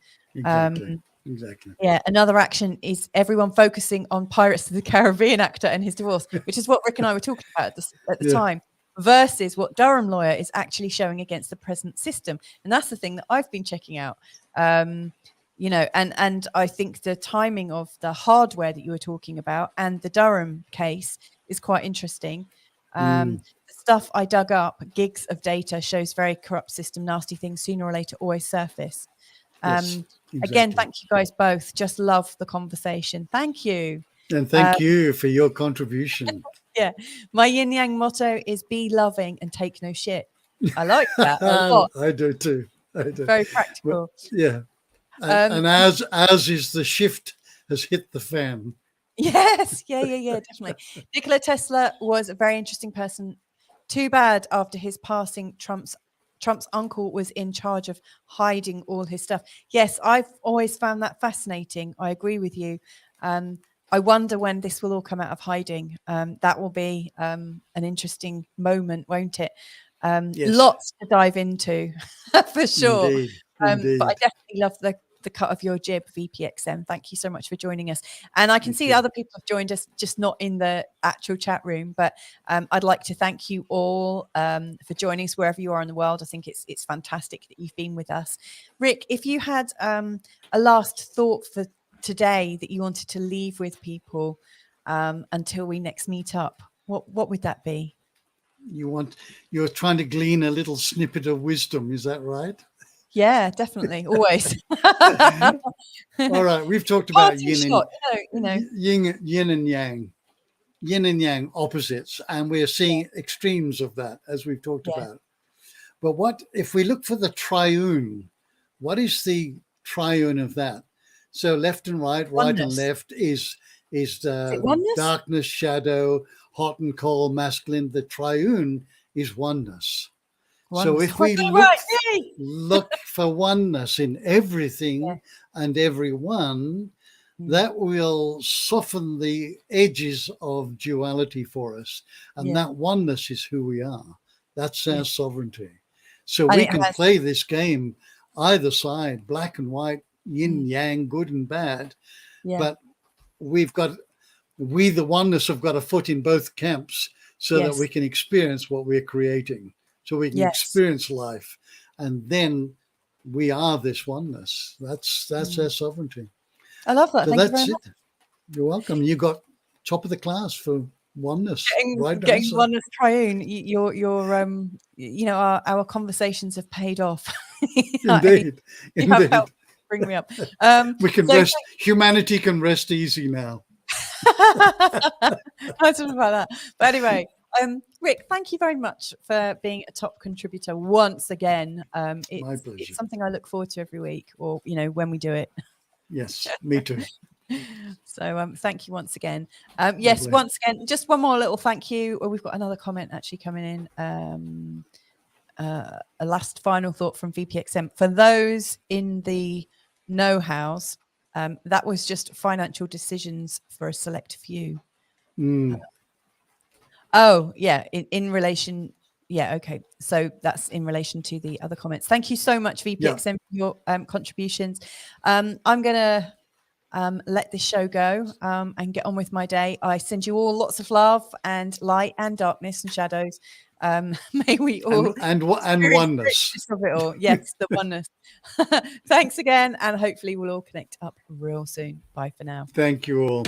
Exactly. Yeah, another action is everyone focusing on Pirates of the Caribbean actor and his divorce, which is what Rick and I were talking about at the time, versus what Durham lawyer is actually showing against the present system. And that's the thing that I've been checking out. And I think the timing of the hardware that you were talking about and the Durham case is quite interesting. The stuff I dug up, gigs of data, shows very corrupt system, nasty things sooner or later always surface. Exactly. Again, thank you guys both. Just love the conversation. Thank you. And thank you for your contribution. Yeah. My yin yang motto is be loving and take no shit. I like that a lot. I do too. I do. Very practical. Yeah. And as is the shift has hit the fan. Yes. Yeah, definitely. Nikola Tesla was a very interesting person. Too bad after his passing, Trump's uncle was in charge of hiding all his stuff. Yes, I've always found that fascinating. I agree with you. I wonder when this will all come out of hiding. That will be an interesting moment, won't it? Lots to dive into, for sure. Indeed. But I definitely love the cut of your jib, VPXM. Thank you so much for joining us. And I can see other people have joined us, just not in the actual chat room. But I'd like to thank you all for joining us wherever you are in the world. I think it's fantastic that you've been with us. Rick, if you had a last thought for today that you wanted to leave with people until we next meet up, what would that be? You're trying to glean a little snippet of wisdom, is that right? Yeah, definitely. Always. All right. We've talked about yin and yang opposites, and we're seeing extremes of that, as we've talked about. But what if we look for the triune? What is the triune of that? So left and right, right and left is darkness, shadow, hot and cold, masculine. The triune is oneness. So if we look for oneness in everything and everyone, that will soften the edges of duality for us. And that oneness is who we are. That's our sovereignty. So we can play this game either side, black and white, yin, yang, good and bad. But we, the oneness, have got a foot in both camps so that we can experience what we're creating. So we can experience life, and then we are this oneness. That's our sovereignty. I love that. So Thank you very much. You're welcome. You got top of the class for oneness. Getting oneness triune. Our conversations have paid off. Indeed. You have helped bring me up. We can rest. Humanity can rest easy now. I was talking about that. But anyway. Rick, thank you very much for being a top contributor once again. It's something I look forward to every week, or when we do it. Yes, me too. So thank you once again. Yes, once again, just one more little thank you. We've got another comment actually coming in. A last final thought from VPXM for those in the know-hows. That was just financial decisions for a select few. In relation. Yeah, okay. So that's in relation to the other comments. Thank you so much, VPXM, for your contributions. I'm going to let this show go and get on with my day. I send you all lots of love and light and darkness and shadows. May we all and experience oneness. richness of it all. Yes, the oneness. Thanks again, and hopefully we'll all connect up real soon. Bye for now. Thank you all.